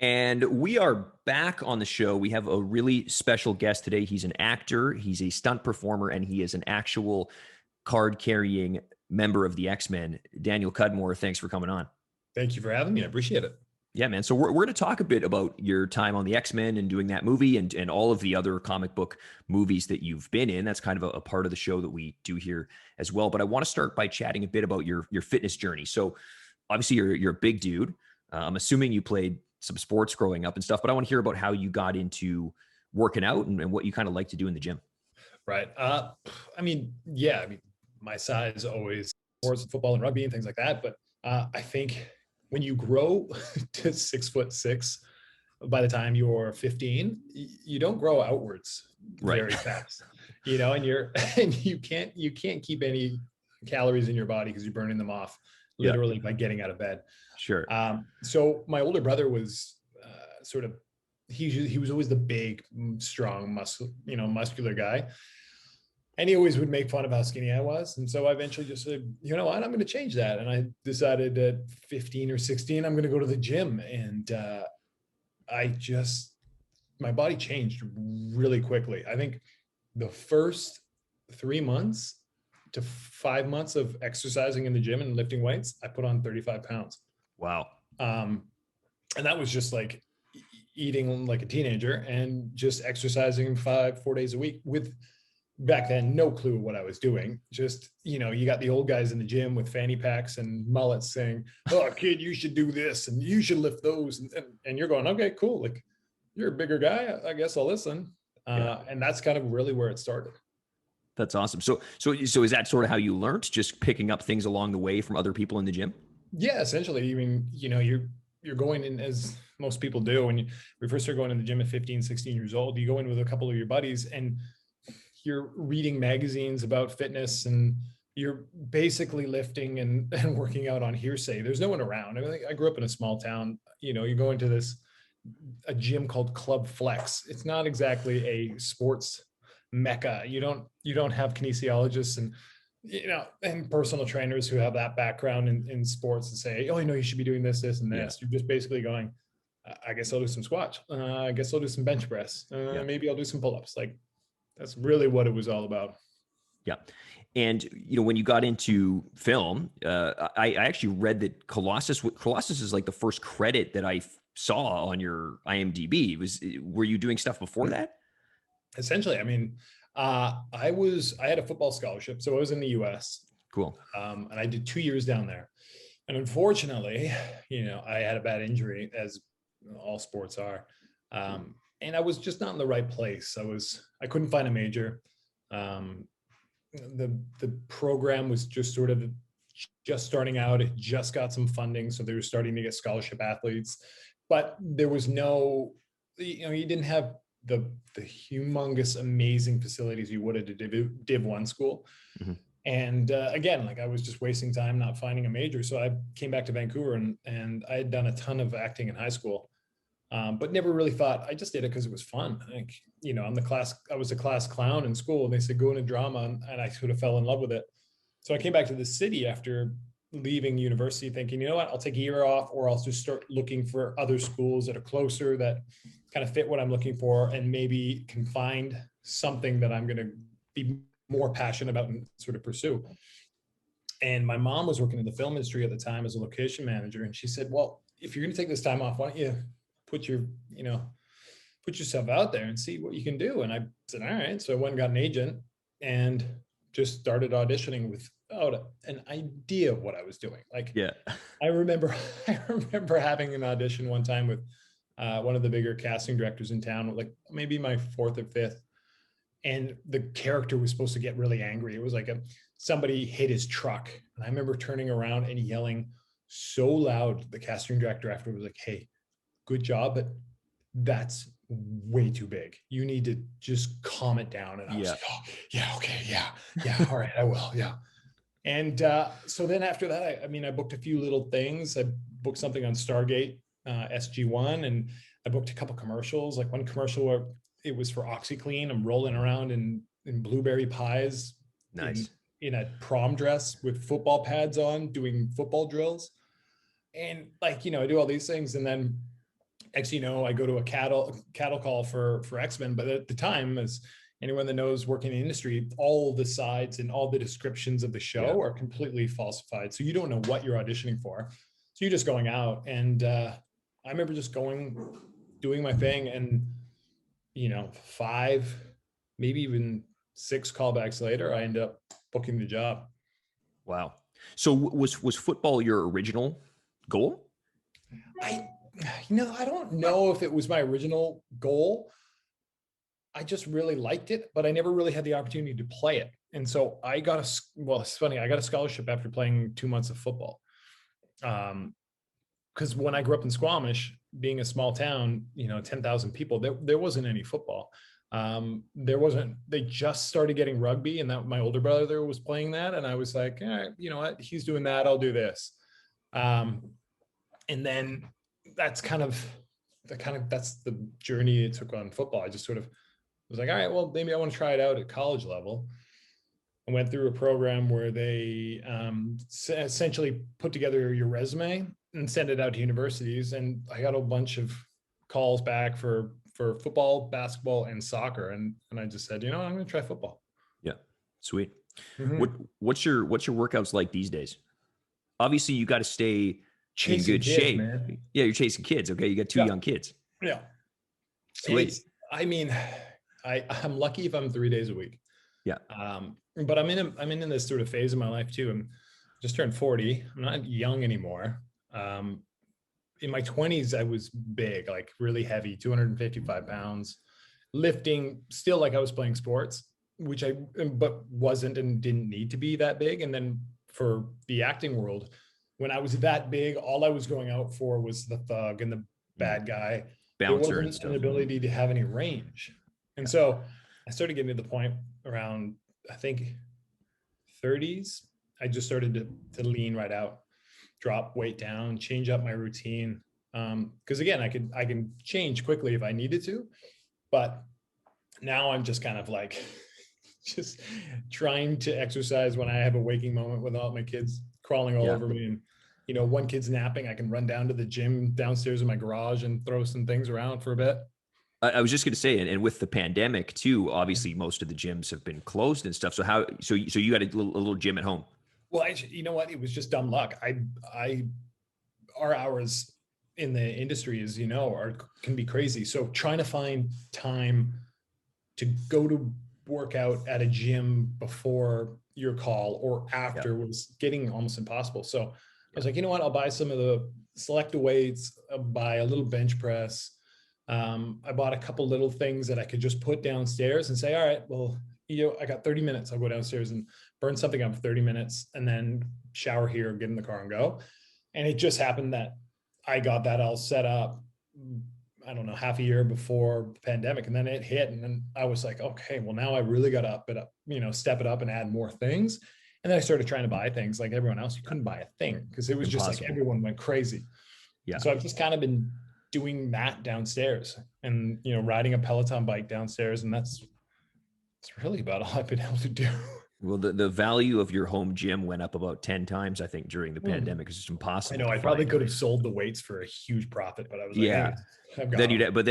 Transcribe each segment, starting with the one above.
And we are back on the show. We have a really special guest today. He's an actor, he's a stunt performer, and he is an actual card carrying member of the X-Men. Daniel Cudmore, thanks for coming on. Thank you for having me. I appreciate it. Yeah, man. So we're going to talk a bit about your time on the X-Men and doing that movie and all of the other comic book movies that you've been in. That's kind of a part of the show that we do here as well. But I want to start by chatting a bit about your fitness journey. So obviously you're a big dude. I'm assuming you played some sports growing up and stuff, but I want to hear about how you got into working out and what you kind of like to do in the gym. Right. Yeah. My size always sports, football and rugby and things like that. But I think when you grow to 6'6", by the time you're 15, you don't grow outwards very fast. And you can't keep any calories in your body because you're burning them off literally by getting out of bed. Sure. So my older brother was he was always the big, strong, muscular guy. And he always would make fun of how skinny I was. And so I eventually just said, you know what, I'm going to change that. And I decided at 15 or 16, I'm going to go to the gym. And my body changed really quickly. I think the first 3 months to 5 months of exercising in the gym and lifting weights, I put on 35 pounds. Wow. And that was just like eating like a teenager and just exercising 4 days a week with, back then, no clue what I was doing. Just, you got the old guys in the gym with fanny packs and mullets saying, oh, kid, you should do this and you should lift those. And you're going, okay, cool. Like, you're a bigger guy. I guess I'll listen. And that's kind of really where it started. That's awesome. So is that sort of how you learned, just picking up things along the way from other people in the gym? Yeah, essentially. I mean, you're going in, as most people do, when we first start going to the gym at 15, 16 years old, you go in with a couple of your buddies and you're reading magazines about fitness and you're basically lifting and working out on hearsay. There's no one around. I mean, I grew up in a small town. You go into a gym called Club Flex. It's not exactly a sports mecca. You don't have kinesiologists and personal trainers who have that background in sports and say, oh, you should be doing this, and this. You're just basically going, I guess I'll do some squats. I guess I'll do some bench press. Maybe I'll do some pull-ups. Like, that's really what it was all about. Yeah. And, when you got into film, I actually read that Colossus is like the first credit that I saw on your IMDb. Were you doing stuff before that? Essentially. I mean, I had a football scholarship, so I was in the US. Cool. And I did 2 years down there. And unfortunately, I had a bad injury, as all sports are. And I was just not in the right place. I couldn't find a major. The program was just sort of just starting out. It just got some funding, so they were starting to get scholarship athletes, but there was no, you didn't have the humongous, amazing facilities you would at a Div 1 school. Mm-hmm. And again, like, I was just wasting time not finding a major. So I came back to Vancouver and I had done a ton of acting in high school. But never really thought. I just did it because it was fun. Like, I was a class clown in school, and they said, go into drama. And I sort of fell in love with it. So I came back to the city after leaving university thinking, you know what, I'll take a year off, or I'll just start looking for other schools that are closer, that kind of fit what I'm looking for, and maybe can find something that I'm going to be more passionate about and sort of pursue. And my mom was working in the film industry at the time as a location manager. And she said, well, if you're going to take this time off, why don't you put yourself out there and see what you can do. And I said, all right. So I went and got an agent and just started auditioning without an idea of what I was doing. Like, yeah, I remember having an audition one time with one of the bigger casting directors in town, like maybe my fourth or fifth. And the character was supposed to get really angry. It was like somebody hit his truck. And I remember turning around and yelling so loud. The casting director after was like, hey, good job, but that's way too big. You need to just calm it down. And I was like, oh, yeah, okay, yeah, all right, I will, yeah. And so then after that, I booked a few little things. I booked something on Stargate, SG1, and I booked a couple commercials. Like one commercial where it was for OxyClean. I'm rolling around in blueberry pies, nice, in a prom dress with football pads on, doing football drills. And I do all these things. And then Actually, I go to a cattle call for X-Men, but at the time, as anyone that knows working in the industry, all the sides and all the descriptions of the Yeah. show are completely falsified. So you don't know what you're auditioning for. So you're just going out. And I remember just doing my thing, and 5, maybe even 6 callbacks later, I end up booking the job. Wow. So was football your original goal? I, I don't know if it was my original goal. I just really liked it, but I never really had the opportunity to play it. And so it's funny, I got a scholarship after playing 2 months of football. Because when I grew up in Squamish, being a small town, 10,000 people, there wasn't any football. They just started getting rugby, and that my older brother was playing that. And I was like, all right, you know what? He's doing that. I'll do this. And then that's that's the journey it took on football. I just sort of was like, all right, well, maybe I want to try it out at college level. I went through a program where they essentially put together your resume and send it out to universities. And I got a bunch of calls back for football, basketball, and soccer. And I just said, I'm going to try football. Yeah. Sweet. Mm-hmm. What's your workouts like these days? Obviously, you got to stay in Chasing good kids, shape. man. Yeah, you're chasing kids. Okay, you got 2 Yeah. young kids. Yeah. Sweet. I'm lucky if I'm 3 days a week. Yeah. But I'm in this sort of phase of my life too. I'm just turned 40. I'm not young anymore. In my 20s, I was big, like really heavy, 255 pounds, lifting still like I was playing sports, but wasn't and didn't need to be that big. And then for the acting world, when I was that big, all I was going out for was the thug and the bad guy. There Bouncer and wasn't an stuff. ability to have any range. And so I started getting to the point around, I think, 30s. I just started to lean right out, drop weight down, change up my routine. Because again, I can change quickly if I needed to, but now I'm just kind of like just trying to exercise when I have a waking moment without my kids crawling all over me. And one kid's napping, I can run down to the gym downstairs in my garage and throw some things around for a bit. I was just going to say, and with the pandemic too, obviously most of the gyms have been closed and stuff. So so you got a little gym at home? Well, actually, you know what? It was just dumb luck. Our hours in the industry, as you know, can be crazy. So trying to find time to go to work out at a gym before your call or after was getting almost impossible. So I was like, you know what? I'll buy some of the select weights, I'll buy a little bench press. I bought a couple little things that I could just put downstairs and say, all right, well, I got 30 minutes. I'll go downstairs and burn something up for 30 minutes and then shower here, get in the car and go. And it just happened that I got that all set up, I don't know, half a year before the pandemic. And then it hit. And then I was like, okay, well, now I really got to step it up and add more things. And then I started trying to buy things like everyone else. You couldn't buy a thing because it was just like everyone went crazy. Yeah. So I've just kind of been doing that downstairs and, riding a Peloton bike downstairs. And it's really about all I've been able to do. Well, the value of your home gym went up about 10 times, I think, during the pandemic. It's just impossible. I know. I probably could have sold the weights for a huge profit, but I was like, then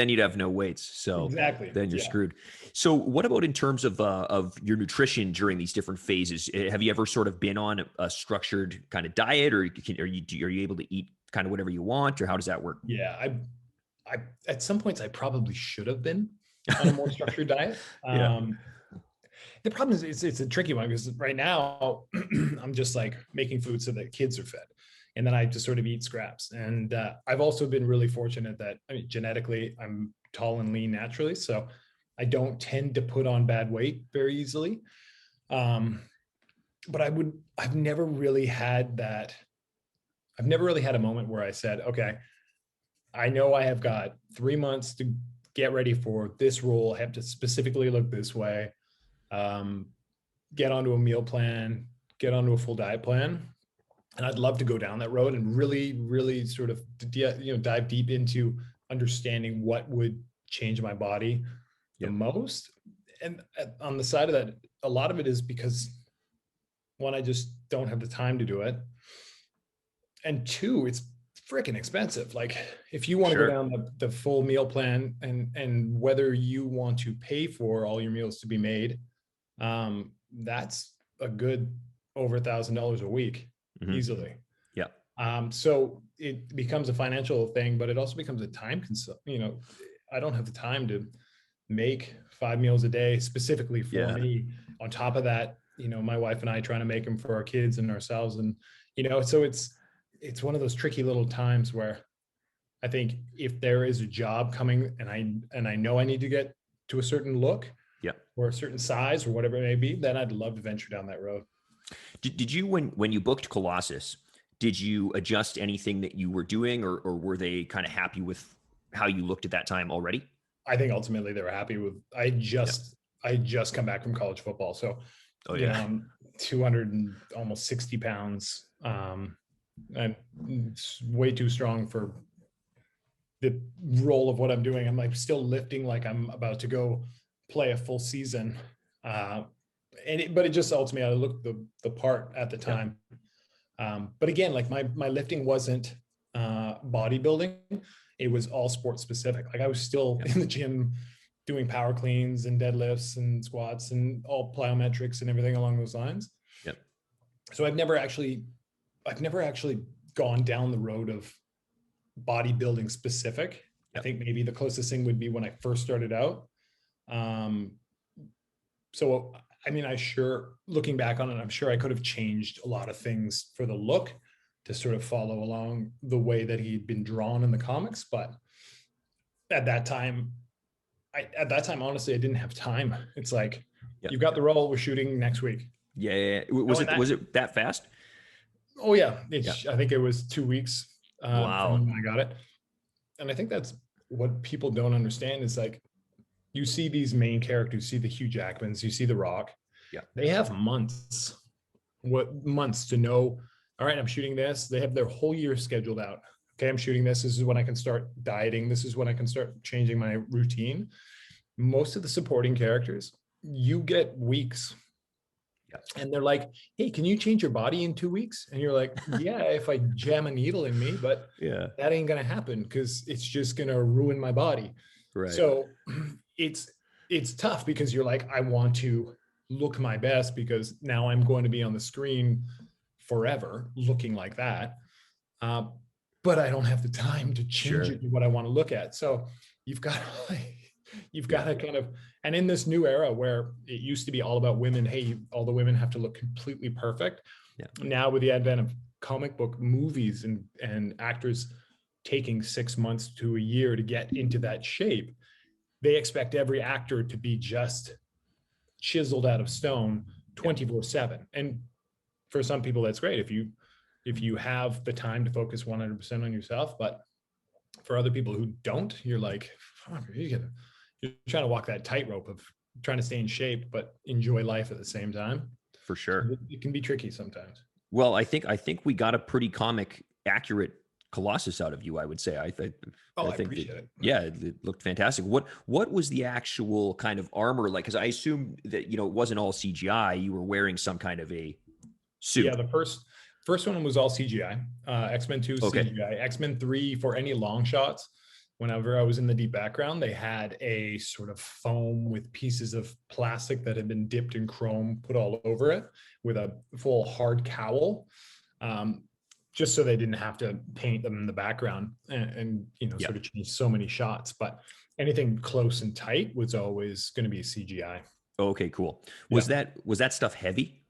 you'd have no weights. So exactly. Then you're screwed. So what about in terms of your nutrition during these different phases? Have you ever sort of been on a structured kind of diet, or are you able to eat kind of whatever you want, or how does that work? Yeah, I at some points I probably should have been on a more structured diet. The problem is it's a tricky one because right now I'm just like making food so that kids are fed. And then I just sort of eat scraps. And I've also been really fortunate that genetically I'm tall and lean naturally. So I don't tend to put on bad weight very easily. But I've never really had that. I've never really had a moment where I said, okay, I know I have got 3 months to get ready for this role. I have to specifically look this way. Get onto a meal plan, get onto a full diet plan. And I'd love to go down that road and really, really sort of, dive deep into understanding what would change my body the most. And on the side of that, a lot of it is because one, I just don't have the time to do it. And two, it's freaking expensive. Like if you want to go Sure. down the full meal plan, and whether you want to pay for all your meals to be made, that's a good over $1,000 a week Hmm. easily. Yeah. So it becomes a financial thing, but it also becomes a time I don't have the time to make 5 meals a day specifically for Yeah. me. On top of that, my wife and I trying to make them for our kids and ourselves. And, so it's one of those tricky little times where I think if there is a job coming and I know I need to get to a certain look Yeah. or a certain size or whatever it may be, then I'd love to venture down that road. Did you, when you booked Colossus, did you adjust anything that you were doing, or were they kind of happy with how you looked at that time already? I think ultimately they were happy with, Yeah. I just come back from college football. So, Oh yeah. I'm 200 and almost 60 pounds. And it's way too strong for the role of what I'm doing. I'm like still lifting like I'm about to go play a full season. But it just ultimately, I looked the part at the Yeah. time. But again, like my lifting wasn't bodybuilding. It was all sport specific. Like I was still Yeah. in the gym doing power cleans and deadlifts and squats and all plyometrics and everything along those lines. Yeah. So I've never actually gone down the road of bodybuilding specific. I Yeah. think maybe the closest thing would be when I first started out. So, I mean, looking back on it, I'm sure I could have changed a lot of things for the look to sort of follow along the way that he'd been drawn in the comics. But at that time, honestly, I didn't have time. It's like, Yeah. you've got the role, we're shooting next week. Yeah. Yeah. Oh, and Was it that fast? oh yeah, Yeah. I think it was 2 weeks Wow. from when I got it. And I think that's what people don't understand is like, you see these main characters, you see the Hugh Jackmans, you see The Rock. Yeah. They have months to know, all right, I'm shooting this. They have their whole year scheduled out. Okay, I'm shooting this. This is when I can start dieting. This is when I can start changing my routine. Most of the supporting characters, you get weeks. Yeah. And they're like, hey, can you change your body in 2 weeks? And you're like, yeah, if I jam a needle in me, but Yeah. that ain't going to happen because it's just going to ruin my body. Right. So it's tough because you're like, I want to look my best because now I'm going to be on the screen forever looking like that. But I don't have the time to change Sure. it to what I want to look at. So you've got to kind of, and in this new era where it used to be all about women, hey, all the women have to look completely perfect. Yeah. Now with the advent of comic book movies and actors taking 6 months to a year to get into that shape, they expect every actor to be just chiseled out of stone 24/7. And for some people, that's great if you have the time to focus 100% on yourself. But for other people who don't, you're like, fuck, you're trying to walk that tightrope of trying to stay in shape, but enjoy life at the same time. For sure. It can be tricky sometimes. Well, I think we got a pretty comic accurate Colossus out of you, I would say. I think Appreciate that, it. yeah, it looked fantastic. What was the actual kind of armor like? Because I assume that it wasn't all CGI. You were wearing some kind of a suit. Yeah, the first one was all CGI. X-Men 2 Okay. CGI. X-Men 3 for any long shots. Whenever I was in the deep background, they had a sort of foam with pieces of plastic that had been dipped in chrome put all over it with a full hard cowl. Just so they didn't have to paint them in the background and sort of change so many shots. But anything close and tight was always going to be CGI. Okay, cool. Was that stuff heavy?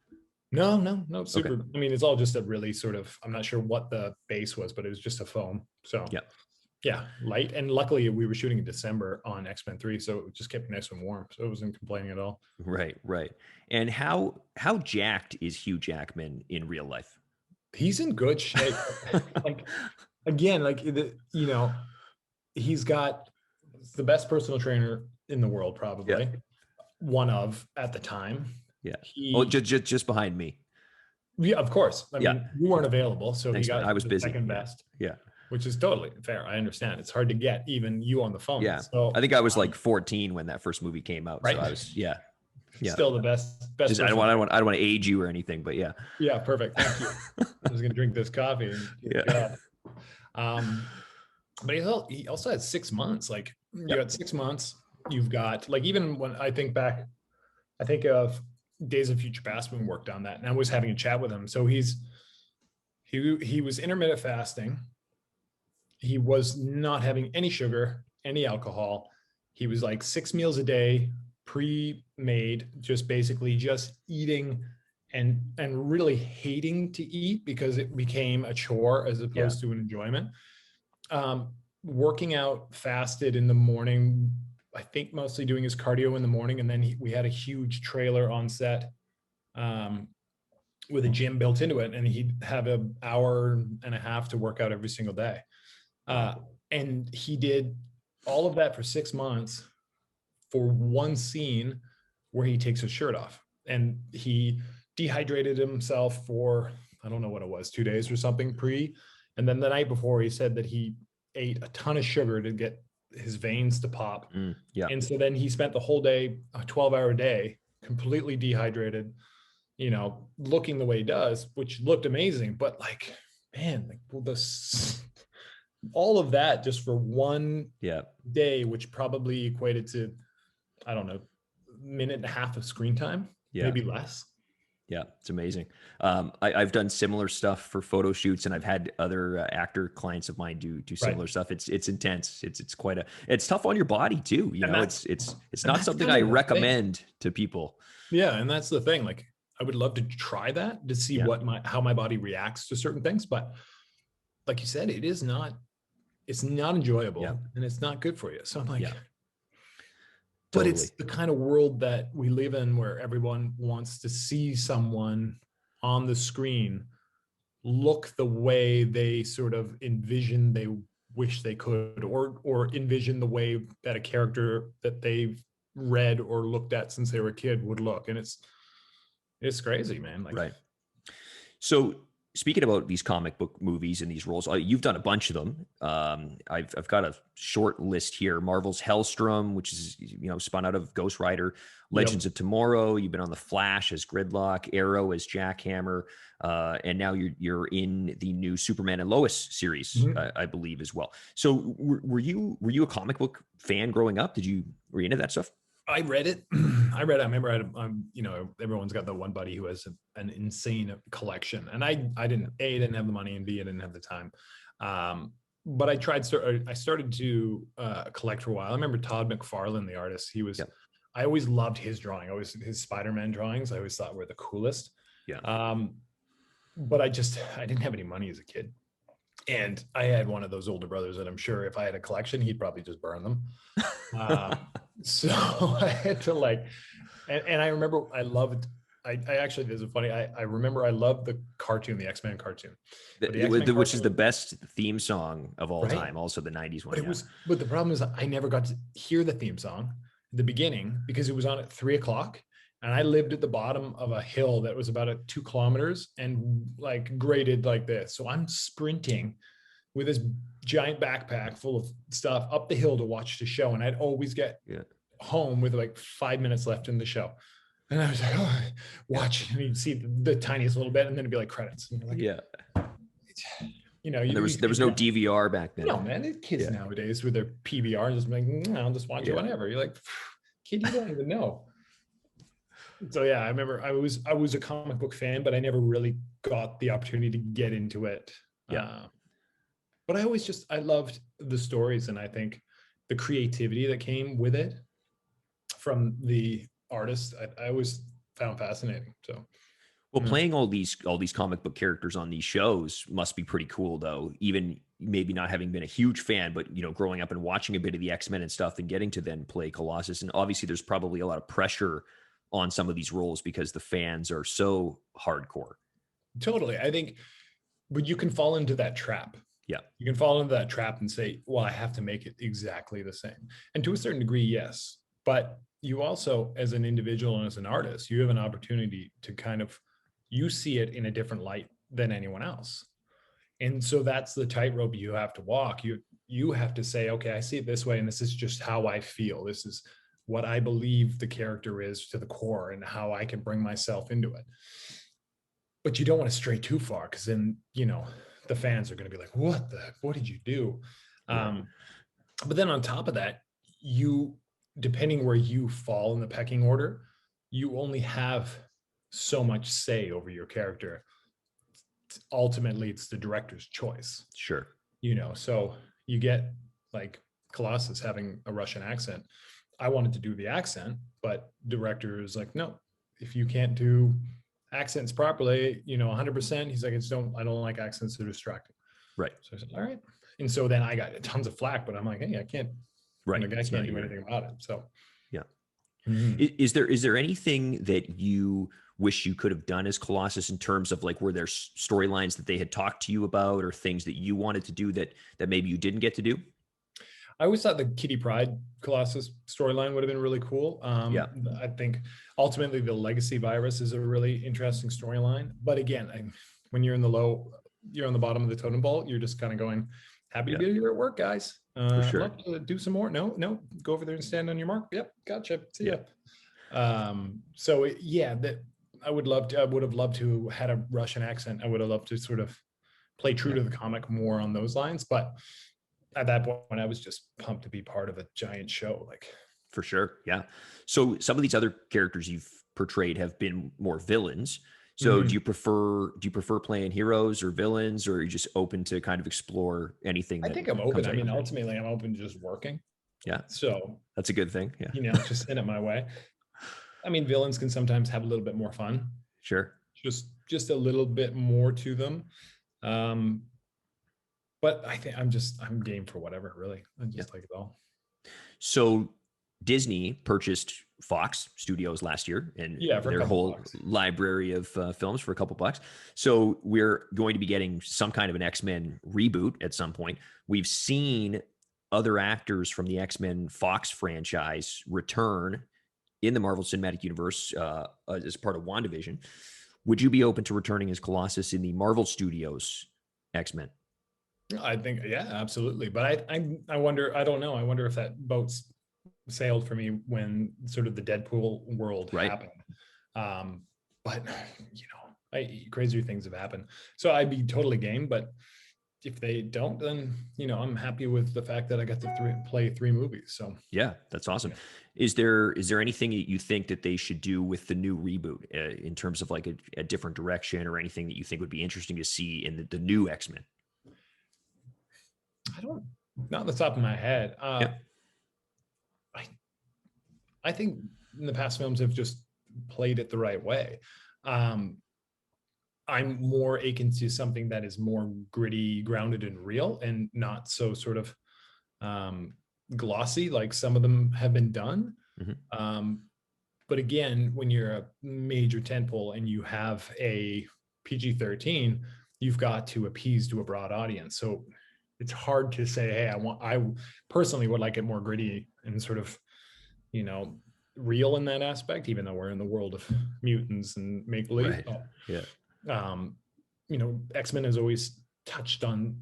No, super. Okay. I mean, it's all just a really sort of, I'm not sure what the base was, but it was just a foam. So yeah, light. And luckily we were shooting in December on X-Men 3, so it just kept nice and warm. So it wasn't complaining at all. Right. And how jacked is Hugh Jackman in real life? He's in good shape. Like again, he's got the best personal trainer in the world, probably. Yeah. One of at the time. Yeah. Just behind me. Yeah, of course. I mean, you weren't available, so Thanks, he got man. I was busy. second best. Yeah. Which is totally fair. I understand. It's hard to get even you on the phone. Yeah. So I think I was like 14 when that first movie came out. Right. So I was, yeah. Still the best. Just, I don't want to age you or anything, but yeah. Yeah, perfect. Thank you. I was going to drink this coffee. And, yeah. But he also had 6 months. Like you Yep. had 6 months. You've got like, even when I think back, I think of Days of Future Past when we worked on that, and I was having a chat with him. So he was intermittent fasting. He was not having any sugar, any alcohol. He was like 6 meals a day, pre-made, just basically just eating and really hating to eat because it became a chore as Yeah. opposed to an enjoyment. Working out fasted in the morning, I think mostly doing his cardio in the morning. And then we had a huge trailer on set with a gym built into it. And he'd have an hour and a half to work out every single day. And he did all of that for 6 months for one scene where he takes his shirt off. And he dehydrated himself for, I don't know what it was, 2 days or something pre. And then the night before, he said that he ate a ton of sugar to get his veins to pop. Yeah. And so then he spent the whole day, a 12-hour day, completely dehydrated, you know, looking the way he does, which looked amazing. But like, man, like, well, all of that just for one day, which probably equated to, I don't know, minute and a half of screen time, maybe less. Yeah, it's amazing. I've done similar stuff for photo shoots, and I've had other actor clients of mine do similar stuff. It's intense. It's tough on your body too. You know, it's not something I recommend to people. Yeah, and that's the thing. Like, I would love to try that to see how my body reacts to certain things, but like you said, it's not enjoyable and it's not good for you. So I'm like, but it's the kind of world that we live in where everyone wants to see someone on the screen look the way they sort of envision they wish they could, or envision the way that a character that they've read or looked at since they were a kid would look. And it's crazy, man. Like, right. So speaking about these comic book movies and these roles, you've done a bunch of them. I've got a short list here. Marvel's Hellstrom, which is, you know, spun out of Ghost Rider. Legends of Tomorrow. You've been on The Flash as Gridlock, Arrow as Jackhammer, and now you're in the new Superman and Lois series, I believe, as well. So were you a comic book fan growing up? Were you into that stuff? I read it. I remember you know, everyone's got the one buddy who has an insane collection, and I didn't have the money, and B, I didn't have the time. But I started to collect for a while. I remember Todd McFarlane, the artist. He was, I always loved his drawing. His Spider-Man drawings, I always thought were the coolest. But I didn't have any money as a kid. And I had one of those older brothers that I'm sure if I had a collection, he'd probably just burn them. So I had to and I remember I actually, this is funny. I remember I loved the cartoon, the X-Men cartoon. Which is the best theme song of all time. Also the 90s one. But the problem is I never got to hear the theme song at the beginning because it was on at 3:00. And I lived at the bottom of a hill that was about 2 kilometers and like graded like this. So I'm sprinting with this giant backpack full of stuff up the hill to watch the show. And I'd always get home with like 5 minutes left in the show. And I was like, oh, watch. And you'd see the tiniest little bit, and then it'd be like credits. And like, you know, there was no DVR back then. No, man. The kids nowadays with their PVR just like, I'll just watch it whenever. You're like, kid, you don't even know. So yeah, I remember I was a comic book fan, but I never really got the opportunity to get into it. But I loved the stories, and I think the creativity that came with it from the artists, I always found fascinating. So, well, playing all these comic book characters on these shows must be pretty cool, though. Even maybe not having been a huge fan, but you know, growing up and watching a bit of the X-Men and stuff, and getting to then play Colossus, and obviously there's probably a lot of pressure on some of these roles because the fans are so hardcore. Totally. I think, but you can fall into that trap. Yeah. You can fall into that trap and say, well, I have to make it exactly the same. And to a certain degree, yes. But you also, as an individual and as an artist, you have an opportunity to you see it in a different light than anyone else. And so that's the tightrope you have to walk. You have to say, okay, I see it this way, and this is just how I feel. This is what I believe the character is to the core, and how I can bring myself into it. But you don't want to stray too far, because then, you know, the fans are going to be like, what did you do? Yeah. But then on top of that, you, depending where you fall in the pecking order, you only have so much say over your character. Ultimately, it's the director's choice, Sure. so you get like Colossus having a Russian accent. I wanted to do the accent, but director is like, no, if you can't do accents properly, 100%, he's like, I don't like accents, they're distracting. Right. So I said, all right. And so then I got tons of flack, but I'm like, hey, I can't, Right. the guy It's can't not do your, anything about it. So yeah. mhm. Is there anything that you wish you could have done as Colossus in terms of like, were there storylines that they had talked to you about or things that you wanted to do that maybe you didn't get to do? I always thought the Kitty Pryde Colossus storyline would have been really cool. Yeah. I think ultimately the legacy virus is a really interesting storyline. But again, when you're you're on the bottom of the totem pole, you're just kind of going, happy to Yeah. be here at work, guys. For I'd sure. love to do some more. No, go over there and stand on your mark. Yep, gotcha. See Yeah. ya. Yeah, that I would have loved to had a Russian accent. I would have loved to sort of play true Yeah. to the comic more on those lines. But at that point, I was just pumped to be part of a giant show. Like, For sure. Yeah. So some of these other characters you've portrayed have been more villains. So mhm. do you prefer playing heroes or villains, or are you just open to kind of explore anything I that think I'm open. comes I at you? mean, ultimately, I'm open to just working. Yeah. So, That's a good thing. Yeah. just send it my way. I mean, villains can sometimes have a little bit more fun, Sure. just a little bit more to them. Um, but I think I'm game for whatever, really. I Yeah. just like it all. So Disney purchased Fox Studios last year and Yeah, for a their couple whole bucks. library of films for a couple bucks. So we're going to be getting some kind of an X-Men reboot at some point. We've seen other actors from the X-Men Fox franchise return in the Marvel Cinematic Universe as part of WandaVision. Would you be open to returning as Colossus in the Marvel Studios X-Men? I think, yeah, absolutely. But I wonder, I don't know. I wonder if that boat's sailed for me when sort of the Deadpool world Right. happened. But crazier things have happened. So I'd be totally game. But if they don't, then I'm happy with the fact that I got to play 3 movies. So Yeah, that's awesome. yeah. Is there anything that you think that they should do with the new reboot in terms of like a different direction or anything that you think would be interesting to see in the new X-Men? I don't, not on the top of my head. Yeah. I I think in the past films have just played it the right way. Um, I'm more akin to something that is more gritty, grounded, and real, and not so sort of um, glossy like some of them have been done. Hmm. Um, but again, when you're a major tentpole and you have a PG-13, you've got to appease to a broad audience. So it's hard to say, hey, I personally would like it more gritty and sort of, you know, real in that aspect, even though we're in the world of mutants and make believe. Right. Yeah. Um, X-Men has always touched on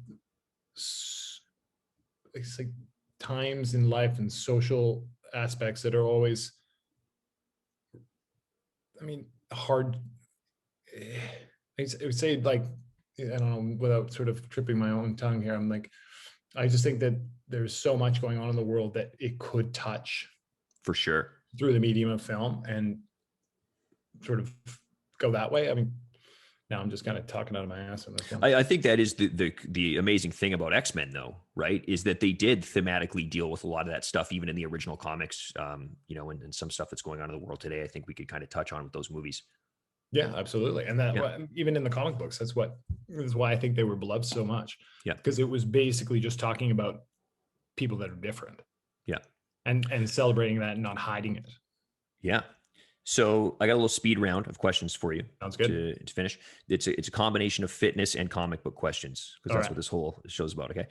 it's like times in life and social aspects that are always, I mean, hard. I would say, like, I don't know, without sort of tripping my own tongue here, I'm like, I just think that there's so much going on in the world that it could touch For sure. through the medium of film and sort of go that way. I mean, now I'm just kind of talking out of my ass on this one. I think that is the amazing thing about X-Men, though, right? Is that they did thematically deal with a lot of that stuff, even in the original comics, and some stuff that's going on in the world today. I think we could kind of touch on with those movies. Yeah, absolutely. And that Yeah. even in the comic books, that's why I think they were beloved so much. Yeah. Because it was basically just talking about people that are different. Yeah. And celebrating that and not hiding it. Yeah. So I got a little speed round of questions for you Sounds good. to finish. It's a combination of fitness and comic book questions because All that's right. what this whole show's about. Okay.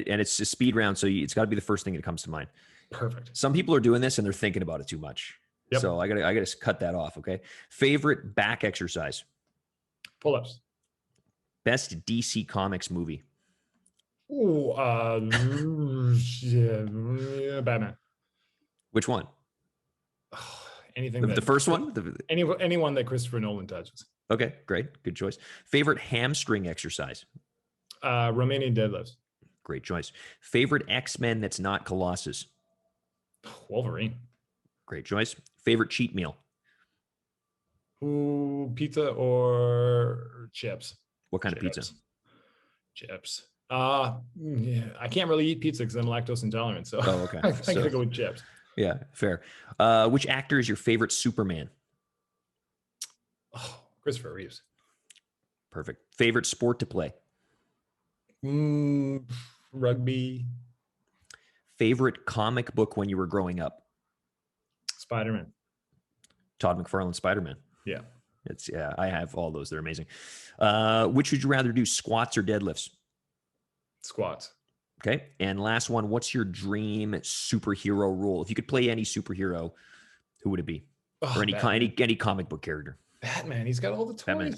And it's a speed round. So it's got to be the first thing that comes to mind. Perfect. Some people are doing this and they're thinking about it too much. Yep. So I gotta cut that off. Okay. Favorite back exercise? Pull-ups. Best DC Comics movie? Oh, yeah, Batman. Which one? Anything The that first one? anyone that Christopher Nolan touches. Okay, great. Good choice. Favorite hamstring exercise? Romanian deadlifts. Great choice. Favorite X-Men that's not Colossus? Wolverine. Great choice. Favorite cheat meal? Ooh, pizza or chips? What kind of pizza? Chips. Yeah, I can't really eat pizza because I'm lactose intolerant, so Oh, okay. I So, gotta go with chips. yeah, fair. Which actor is your favorite Superman? Oh, Christopher Reeves. Perfect. Favorite sport to play? Rugby. Favorite comic book when you were growing up? Spider-Man. Todd McFarlane Spider-Man. Yeah. Yeah, I have all those. They're amazing. Which would you rather do, squats or deadlifts? Squats. Okay. And last one, what's your dream superhero role? If you could play any superhero, who would it be? Oh, Or any comic book character? Batman. He's got all the toys. Batman.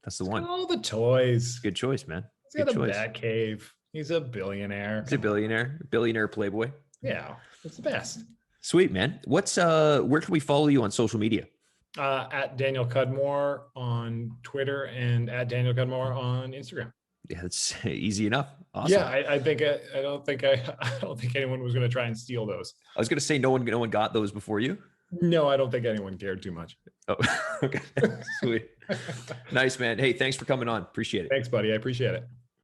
That's the one. All the toys. Good choice, man. He's got Good a choice. bat cave. He's a billionaire. He's a billionaire playboy. Yeah, it's the best. Sweet, man. Where can we follow you on social media? At Daniel Cudmore on Twitter and at Daniel Cudmore on Instagram. Yeah, that's easy enough. Awesome. Yeah, I don't think anyone was going to try and steal those. I was going to say no one got those before you. No, I don't think anyone cared too much. Oh, okay. Sweet. Nice, man. Hey, thanks for coming on. Appreciate it. Thanks, buddy. I appreciate it.